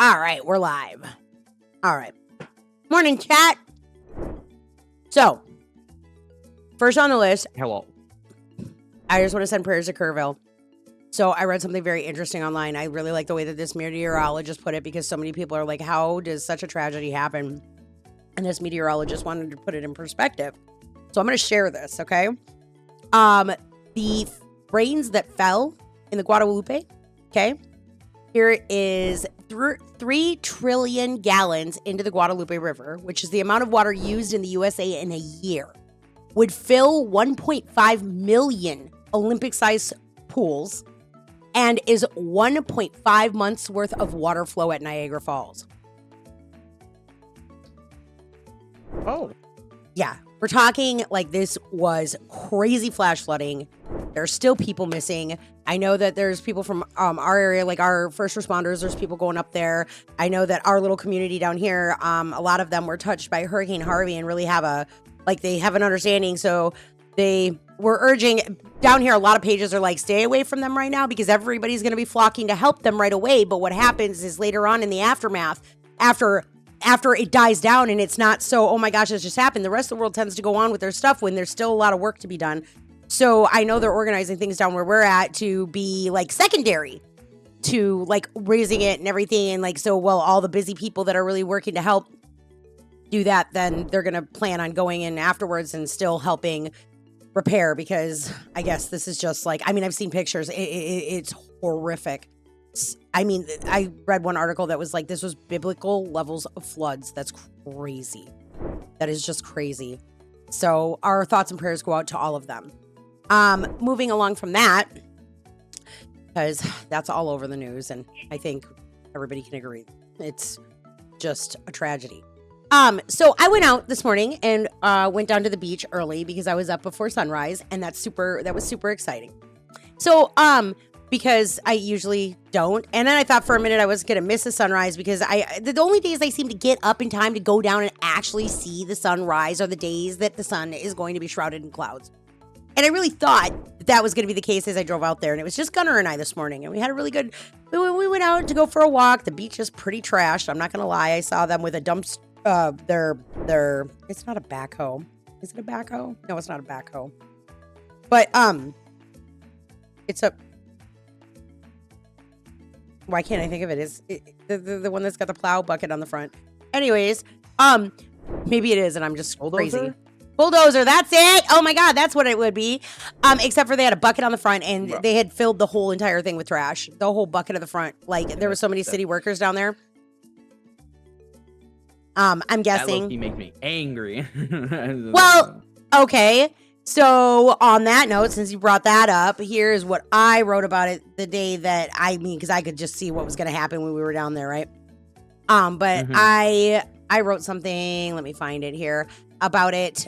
All right, we're live. All right. Morning, chat. So, first on the list, Hello. I just want to send prayers to Kerrville. So, I read something very interesting online. I really like the way that this meteorologist put it because so many people are like, how does such a tragedy happen? And this meteorologist wanted to put it in perspective. So, I'm going to share this, okay? The rains that fell in the Guadalupe, okay? Here is 3 trillion gallons into the Guadalupe River, which is the amount of water used in the USA in a year, would fill 1.5 million Olympic-sized pools and is 1.5 months worth of water flow at Niagara Falls. Oh. Yeah, we're talking like this was crazy flash flooding. There's still people missing. I know that there's people from our area, like our first responders, there's people going up there. I know that our little community down here, a lot of them were touched by Hurricane Harvey and really they have an understanding. So they were urging down here. A lot of pages are like, stay away from them right now because everybody's going to be flocking to help them right away. But what happens is later on in the aftermath, after it dies down and it's not so, oh my gosh, this just happened. The rest of the world tends to go on with their stuff when there's still a lot of work to be done. So I know they're organizing things down where we're at to be like secondary to like raising it and everything. And like, so, well, all the busy people that are really working to help do that, then they're going to plan on going in afterwards and still helping repair because I guess this is just like, I mean, I've seen pictures. It's horrific. I mean, I read one article that was like, this was biblical levels of floods. That's crazy. That is just crazy. So our thoughts and prayers go out to all of them. Moving along from that, because that's all over the news, and I think everybody can agree. It's just a tragedy. So I went out this morning and went down to the beach early because I was up before sunrise, and that was super exciting. So, because I usually don't. And then I thought for a minute I was going to miss the sunrise because the only days I seem to get up in time to go down and actually see the sunrise are the days that the sun is going to be shrouded in clouds. And I really thought that was going to be the case as I drove out there. And it was just Gunnar and I this morning. And we had a really good, we went out to go for a walk. The beach is pretty trashed. I'm not going to lie. I saw them with a it's not a backhoe. Is it a backhoe? No, it's not a backhoe. But, it's a, why can't I think of it? Is the one that's got the plow bucket on the front? Anyways, maybe it is, and I'm just crazy. Bulldozer, that's it. Oh my God, that's what it would be. Except for they had a bucket on the front, and they had filled the whole entire thing with trash. The whole bucket of the front. Like there were so many city workers down there. I'm guessing. That makes me angry. Well, okay. So on that note, since you brought that up, here's what I wrote about it the day that because I could just see what was going to happen when we were down there, right? But I wrote something, let me find it here, about it.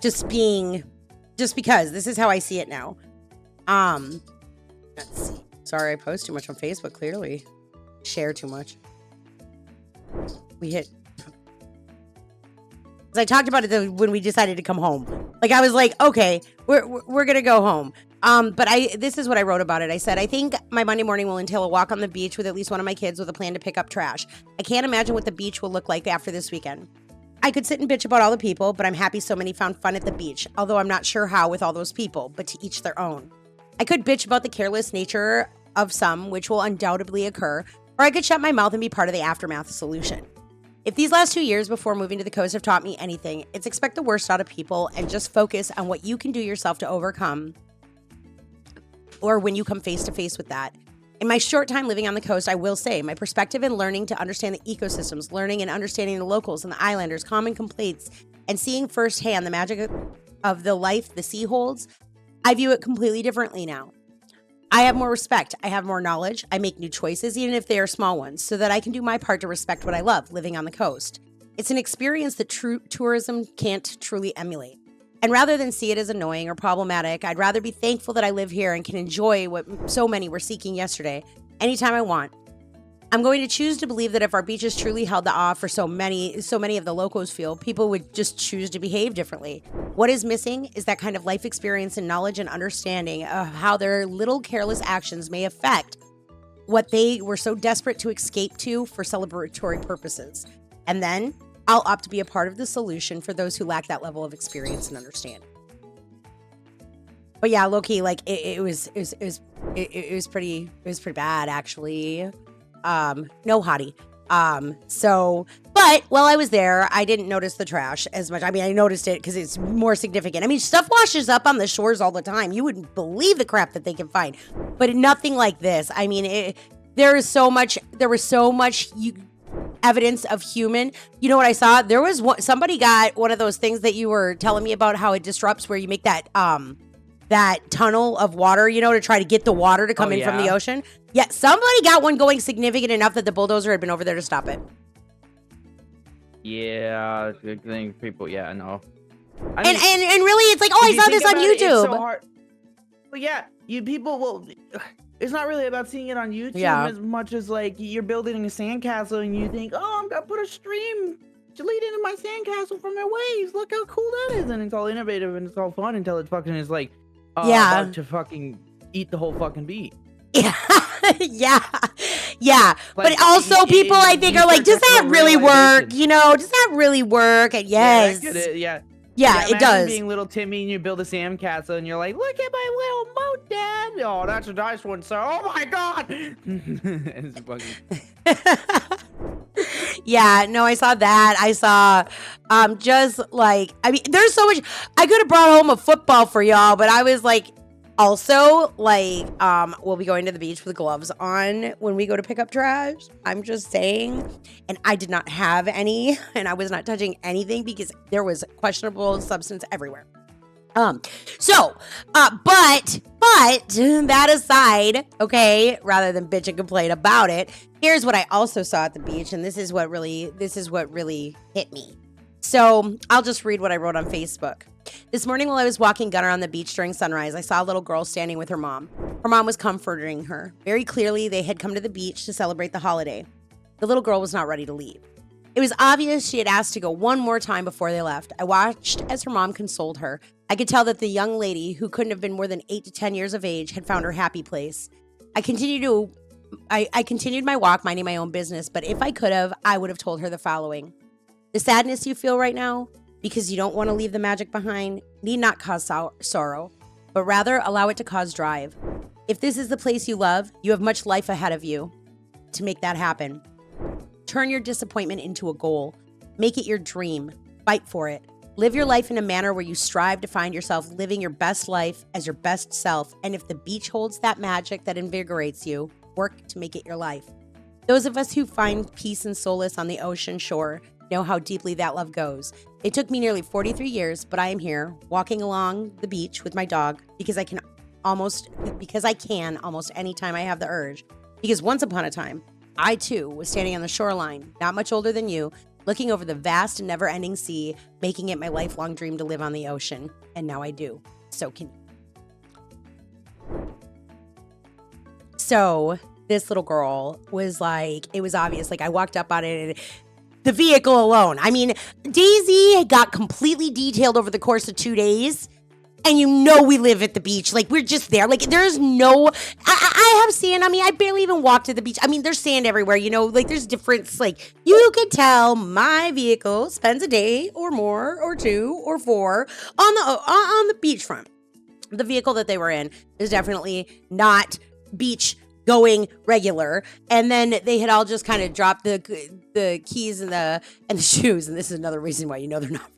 Just because this is how I see it now. Let's see. Sorry, I post too much on Facebook, clearly. Share too much. Because I talked about it when we decided to come home. Like I was like, okay, we're gonna go home. But this is what I wrote about it. I said, I think my Monday morning will entail a walk on the beach with at least one of my kids with a plan to pick up trash. I can't imagine what the beach will look like after this weekend. I could sit and bitch about all the people, but I'm happy so many found fun at the beach, although I'm not sure how with all those people, but to each their own. I could bitch about the careless nature of some, which will undoubtedly occur, or I could shut my mouth and be part of the aftermath solution. If these last 2 years before moving to the coast have taught me anything, it's expect the worst out of people and just focus on what you can do yourself to overcome, or when you come face to face with that. In my short time living on the coast, I will say my perspective in learning to understand the ecosystems, learning and understanding the locals and the islanders' common complaints, and seeing firsthand the magic of the life the sea holds, I view it completely differently now. I have more respect. I have more knowledge. I make new choices, even if they are small ones, so that I can do my part to respect what I love, living on the coast. It's an experience that tourism can't truly emulate. And rather than see it as annoying or problematic, I'd rather be thankful that I live here and can enjoy what so many were seeking yesterday, anytime I want. I'm going to choose to believe that if our beaches truly held the awe for so many of the locals feel, people would just choose to behave differently. What is missing is that kind of life experience and knowledge and understanding of how their little careless actions may affect what they were so desperate to escape to for celebratory purposes. And then I'll opt to be a part of the solution for those who lack that level of experience and understanding. But yeah, low-key, like it was pretty bad actually. No hottie. But while I was there, I didn't notice the trash as much. I mean, I noticed it because it's more significant. I mean, stuff washes up on the shores all the time. You wouldn't believe the crap that they can find, but nothing like this. I mean, there was so much evidence of human. You know what I saw? There was somebody got one of those things that you were telling me about, how it disrupts, where you make that tunnel of water, you know, to try to get the water to come in from the ocean. Yeah, somebody got one going significant enough that the bulldozer had been over there to stop it. Yeah, I think people, yeah, no. I mean, and really, it's like, oh, I saw this on YouTube. It's so hard. But yeah, it's not really about seeing it on YouTube as much as like you're building a sandcastle and you think, oh, I'm gonna put a stream leading into my sandcastle from my waves. Look how cool that is, and it's all innovative and it's all fun until it fucking is like, about to fucking eat the whole fucking beat. Yeah. Like, but also people, I think, are like, does that really work? You know, does that really work? And yes. Yeah, it does. Being little Timmy and you build a sandcastle and you're like, look at my little moat, Dad. Oh, that's a nice one, sir. Oh my God. It's fucking... Yeah, no, I saw that. I saw just like, I mean, there's so much. I could have brought home a football for y'all, but I was like, also, like, we'll be going to the beach with gloves on when we go to pick up trash. I'm just saying. And I did not have any, and I was not touching anything because there was questionable substance everywhere. But that aside, okay, rather than bitch and complain about it, here's what I also saw at the beach, and this is what really hit me. So I'll just read what I wrote on Facebook. This morning while I was walking Gunner on the beach during sunrise, I saw a little girl standing with her mom. Her mom was comforting her. Very clearly, they had come to the beach to celebrate the holiday. The little girl was not ready to leave. It was obvious she had asked to go one more time before they left. I watched as her mom consoled her. I could tell that the young lady, who couldn't have been more than 8 to 10 years of age, had found her happy place. I continued my walk, minding my own business, but if I could have, I would have told her the following. The sadness you feel right now, because you don't want to leave the magic behind, need not cause sorrow, but rather allow it to cause drive. If this is the place you love, you have much life ahead of you to make that happen. Turn your disappointment into a goal. Make it your dream. Fight for it. Live your life in a manner where you strive to find yourself living your best life as your best self. And if the beach holds that magic that invigorates you, work to make it your life. Those of us who find peace and solace on the ocean shore know how deeply that love goes. It took me nearly 43 years, but I am here, walking along the beach with my dog because I can almost any time I have the urge. Because once upon a time, I too was standing on the shoreline, not much older than you, looking over the vast and never-ending sea, making it my lifelong dream to live on the ocean. And now I do. So can you. So this little girl was like, it was obvious. Like, I walked up on it and the vehicle alone. I mean, Daisy got completely detailed over the course of 2 days. And you know we live at the beach. Like, we're just there. Like, there's no... I have sand. I mean, I barely even walked to the beach. I mean, there's sand everywhere, you know? Like, there's difference. Like, you can tell my vehicle spends a day or more or 2 or 4 on the beachfront. The vehicle that they were in is definitely not beach going regular. And then they had all just kind of dropped the keys and the shoes. And this is another reason why you know they're not...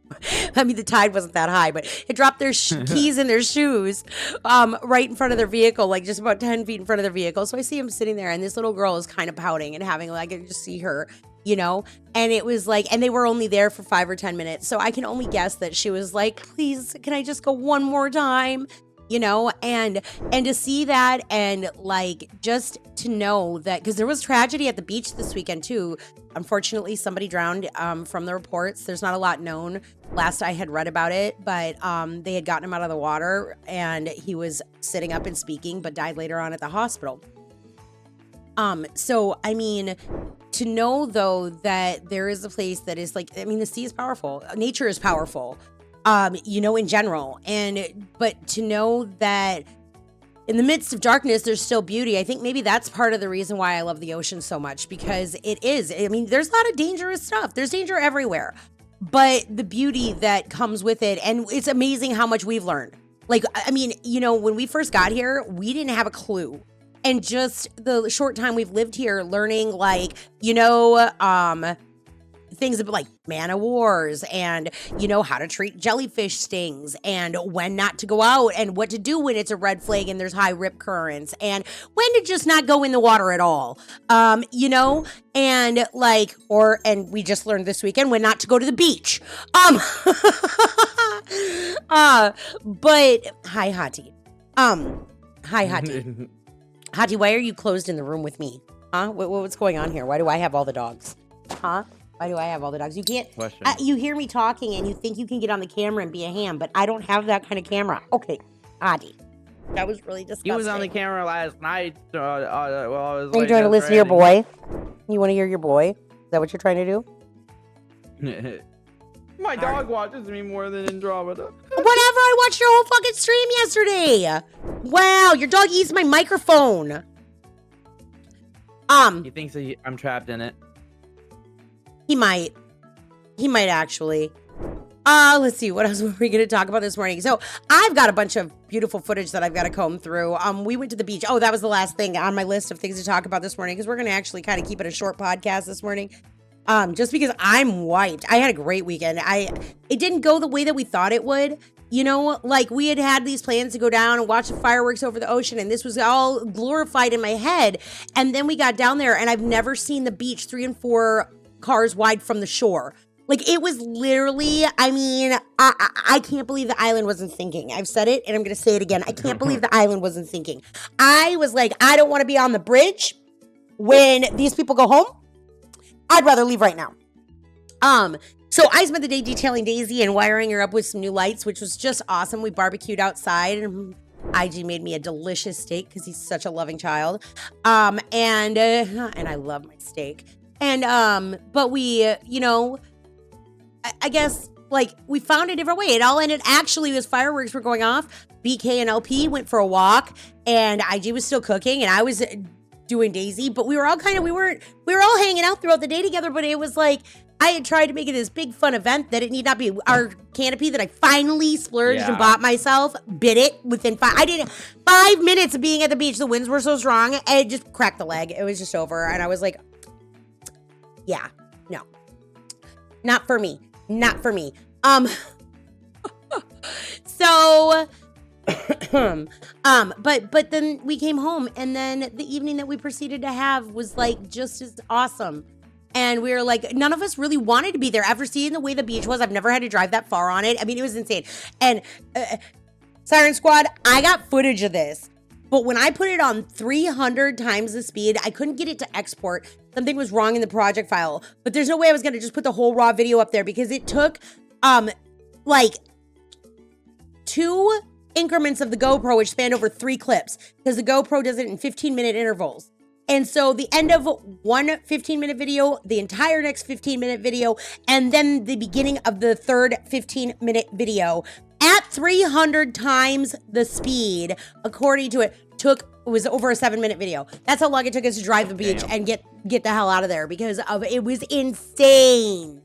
I mean, the tide wasn't that high, but it dropped their keys and their shoes right in front of their vehicle, like just about 10 feet in front of their vehicle. So I see him sitting there, and this little girl is kind of pouting and having, like, I can just see her, you know? And it was like, and they were only there for 5 or 10 minutes. So I can only guess that she was like, please, can I just go one more time? You know, and to see that, and like, just to know that, because there was tragedy at the beach this weekend too. Unfortunately, somebody drowned from the reports. There's not a lot known. Last I had read about it, but they had gotten him out of the water, and he was sitting up and speaking, but died later on at the hospital. So, I mean, to know though that there is a place that is like, I mean, the sea is powerful. Nature is powerful. You know, in general. But to know that in the midst of darkness, there's still beauty. I think maybe that's part of the reason why I love the ocean so much, because it is. I mean, there's a lot of dangerous stuff. There's danger everywhere, but the beauty that comes with it, and it's amazing how much we've learned. Like, I mean, you know, when we first got here, we didn't have a clue. And just the short time we've lived here, learning, like, you know, things about like man of wars, and you know how to treat jellyfish stings, and when not to go out, and what to do when it's a red flag and there's high rip currents, and when to just not go in the water at all, you know, and like, and we just learned this weekend when not to go to the beach. But hi Hati. Hi Hati. Hati, why are you closed in the room with me? Huh? What's going on here? Why do I have all the dogs? Huh? Why do I have all the dogs? You can't. You hear me talking and you think you can get on the camera and be a ham, but I don't have that kind of camera. Okay, Hati. That was really disgusting. He was on the camera last night. While I was. Are you trying to listen to your boy? You want to hear your boy? Is that what you're trying to do? My dog watches me more than Andromeda. Whatever, I watched your whole fucking stream yesterday. Wow, your dog eats my microphone. He thinks that I'm trapped in it. He might. He might actually. Let's see, what else were we going to talk about this morning? So I've got a bunch of beautiful footage that I've got to comb through. We went to the beach. Oh, that was the last thing on my list of things to talk about this morning, because we're going to actually kind of keep it a short podcast this morning. Just because I'm wiped. I had a great weekend. It didn't go the way that we thought it would. You know, like we had these plans to go down and watch the fireworks over the ocean, and this was all glorified in my head. And then we got down there, and I've never seen the beach 3 and 4 cars wide from the shore. Like, it was literally, I mean, I can't believe the island wasn't sinking. I've said it, and I'm going to say it again. I can't believe the island wasn't sinking. I was like, I don't want to be on the bridge when these people go home. I'd rather leave right now. So I spent the day detailing Daisy and wiring her up with some new lights, which was just awesome. We barbecued outside, and IG made me a delicious steak because he's such a loving child. And I love my steak. And, but we, you know, I guess, like, we found a different way. It all ended actually as fireworks were going off. BK and LP went for a walk, and IG was still cooking, and I was doing Daisy, but we were all we were all hanging out throughout the day together, but it was like, I had tried to make it this big fun event that it need not be. Our canopy that I finally splurged and bought myself, bit it within 5 minutes of being at the beach. The winds were so strong, it just cracked the leg. It was just over, and I was like, yeah, no, not for me. Not for me. So, but then we came home, and then the evening that we proceeded to have was like just as awesome. And we were like, none of us really wanted to be there after seeing the way the beach was. I've never had to drive that far on it. I mean, it was insane. And Siren Squad, I got footage of this, but when I put it on 300 times the speed, I couldn't get it to export. Something was wrong in the project file, but there's no way I was going to just put the whole raw video up there, because it took like 2 increments of the GoPro, which spanned over 3 clips, because the GoPro does it in 15-minute intervals. And so the end of one 15-minute video, the entire next 15-minute video, and then the beginning of the third 15-minute video at 300 times the speed, according to it, was over a 7-minute video. That's how long it took us to drive the beach and get the hell out of there, because it was insane.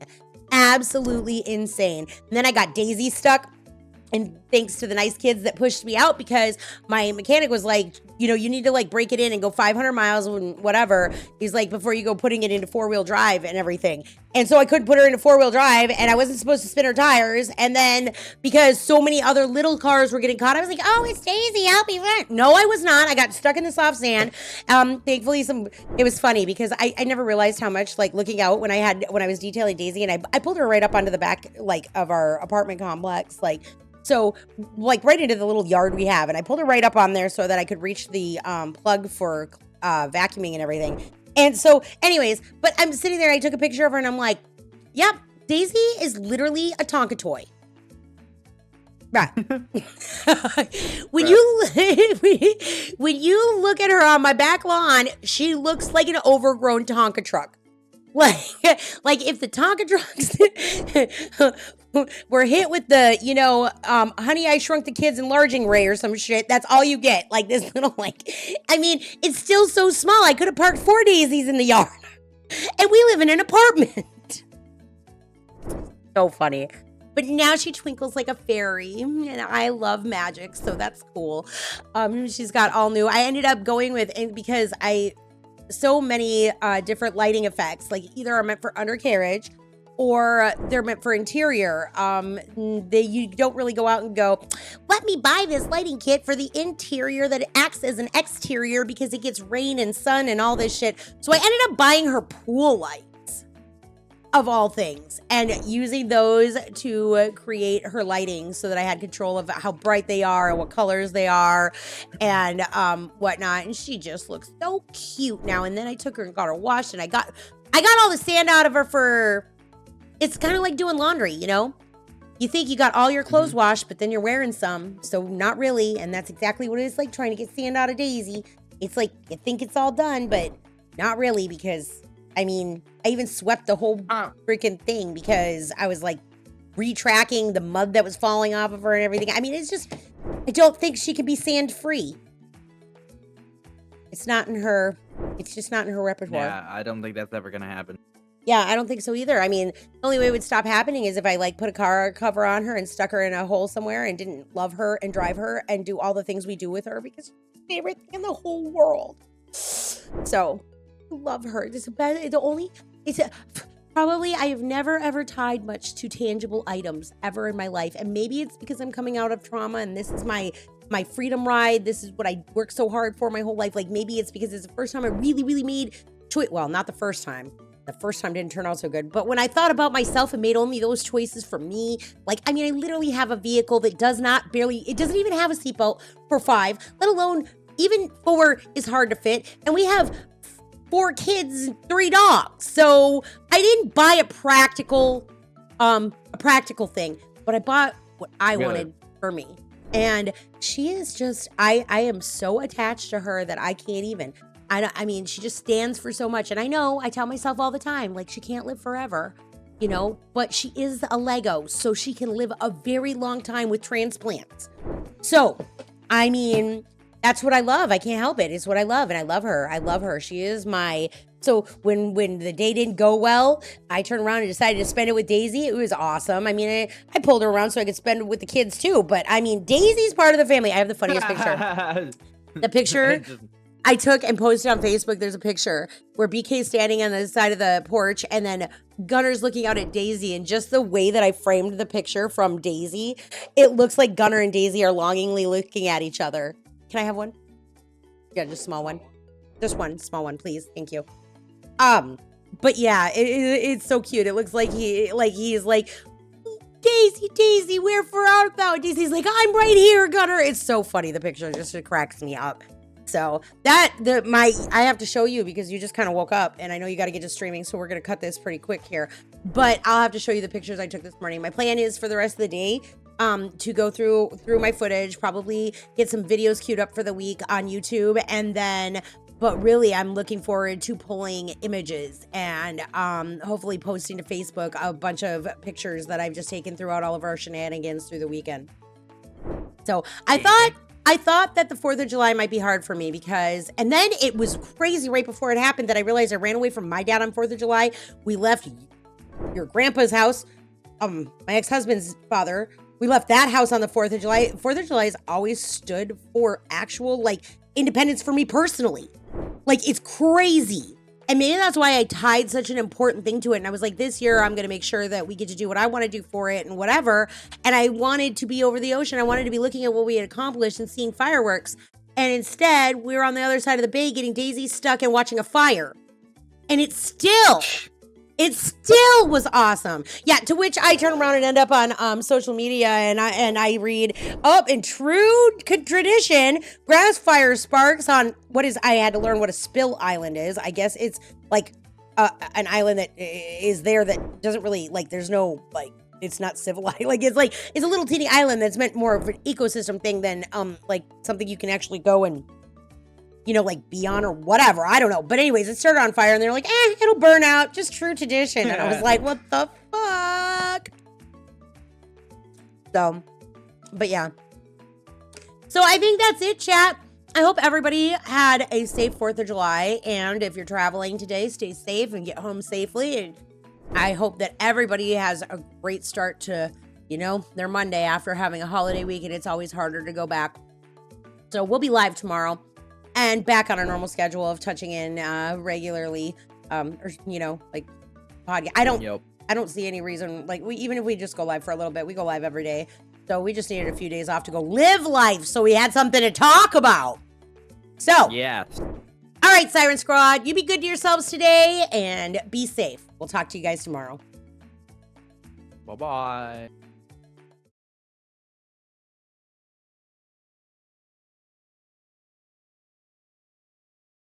Absolutely insane. And then I got Daisy stuck. And thanks to the nice kids that pushed me out, because my mechanic was like, you know, you need to like break it in and go 500 miles and whatever. He's like, before you go putting it into 4-wheel drive and everything. And so I couldn't put her into 4-wheel drive, and I wasn't supposed to spin her tires. And then because so many other little cars were getting caught, I was like, oh, it's Daisy, help me. No, I was not. I got stuck in the soft sand. Thankfully, it was funny because I never realized how much, like, looking out when I was detailing Daisy, and I pulled her right up onto the back, like, of our apartment complex, like, so, like, right into the little yard we have. And I pulled her right up on there so that I could reach the plug for vacuuming and everything. And so, anyways, but I'm sitting there, I took a picture of her, and I'm like, yep, Daisy is literally a Tonka toy. Right. When you look at her on my back lawn, she looks like an overgrown Tonka truck. Like if the Tonka trucks we're hit with the, Honey, I Shrunk the Kids enlarging ray or some shit. That's all you get. Like this little, it's still so small. I could have parked 4 daisies in the yard. And we live in an apartment. So funny. But now she twinkles like a fairy, and I love magic, so that's cool. She's got all new. I ended up going with, and because so many different lighting effects, like either are meant for undercarriage or they're meant for interior. You don't really go out and go, let me buy this lighting kit for the interior that acts as an exterior because it gets rain and sun and all this shit. So I ended up buying her pool lights, of all things, and using those to create her lighting so that I had control of how bright they are and what colors they are and whatnot. And she just looks so cute now. And then I took her and got her washed, and I got all the sand out of her for, it's kind of like doing laundry, You think you got all your clothes washed, but then you're wearing some, so not really. And that's exactly what it's like trying to get sand out of Daisy. It's like you think it's all done, but not really, because I even swept the whole freaking thing because I was like retracking the mud that was falling off of her and everything. It's just, I don't think she can be sand free. It's just not in her repertoire. Yeah, I don't think that's ever gonna happen. Yeah, I don't think so either. The only way it would stop happening is if I put a car cover on her and stuck her in a hole somewhere and didn't love her and drive her and do all the things we do with her, because she's my favorite thing in the whole world. So love her. Probably I have never ever tied much to tangible items ever in my life, and maybe it's because I'm coming out of trauma and this is my freedom ride. This is what I worked so hard for my whole life. Maybe it's because it's the first time I really made choice. Well, not the first time. The first time didn't turn out so good, but when I thought about myself and made only those choices for me, I literally have a vehicle that it doesn't even have a seatbelt for 5, let alone even 4 is hard to fit, and we have 4 kids and 3 dogs. So I didn't buy a practical thing, but I bought what I wanted for me. And she is just, I am so attached to her that I can't even. She just stands for so much. And I know, I tell myself all the time, she can't live forever, but she is a Lego, so she can live a very long time with transplants. So, that's what I love. I can't help it. It's what I love. And I love her. She is so when the day didn't go well, I turned around and decided to spend it with Daisy. It was awesome. I pulled her around so I could spend it with the kids too. But Daisy's part of the family. I have the funniest picture. The picture I took and posted on Facebook. There's a picture where BK's standing on the side of the porch and then Gunner's looking out at Daisy, and just the way that I framed the picture from Daisy, it looks like Gunner and Daisy are longingly looking at each other. Can I have one? Yeah, just a small one. Just one small one, please. Thank you. But yeah, it's so cute. It looks like he's like, Daisy, where art thou? Daisy's like, I'm right here, Gunner. It's so funny. The picture just cracks me up. So I have to show you because you just kind of woke up, and I know you got to get to streaming, so we're gonna cut this pretty quick here. But I'll have to show you the pictures I took this morning. My plan is for the rest of the day to go through my footage, probably get some videos queued up for the week on YouTube, and then, but really I'm looking forward to pulling images and hopefully posting to Facebook a bunch of pictures that I've just taken throughout all of our shenanigans through the weekend. So I thought that the 4th of July might be hard for me because, and then it was crazy right before it happened that I realized I ran away from my dad on 4th of July. We left your grandpa's house, my ex-husband's father. We left that house on the 4th of July. 4th of July has always stood for actual, independence for me personally. It's crazy. And maybe that's why I tied such an important thing to it. And I was like, this year, I'm going to make sure that we get to do what I want to do for it and whatever. And I wanted to be over the ocean. I wanted to be looking at what we had accomplished and seeing fireworks. And instead, we were on the other side of the bay getting Daisy stuck and watching a fire. And it still was awesome. Yeah, to which I turn around and end up on social media and I read, in true tradition, grass fire sparks on I had to learn what a spill island is. I guess it's an island that is there that doesn't really, there's no, it's not civilized. It's a little teeny island that's meant more of an ecosystem thing than, something you can actually go and, be on or whatever. I don't know. But anyways, it started on fire and they're like, it'll burn out. Just true tradition. And I was like, what the fuck? So, but yeah. So I think that's it, chat. I hope everybody had a safe 4th of July. And if you're traveling today, stay safe and get home safely. And I hope that everybody has a great start to, you know, their Monday after having a holiday week. And it's always harder to go back. So we'll be live tomorrow and back on our normal schedule of touching in regularly. Or, you know, like podcast. I don't see any reason, like, even if we just go live for a little bit, we go live every day. So we just needed a few days off to go live life so we had something to talk about. So, yes. All right, Siren Squad, you be good to yourselves today and be safe. We'll talk to you guys tomorrow. Bye-bye.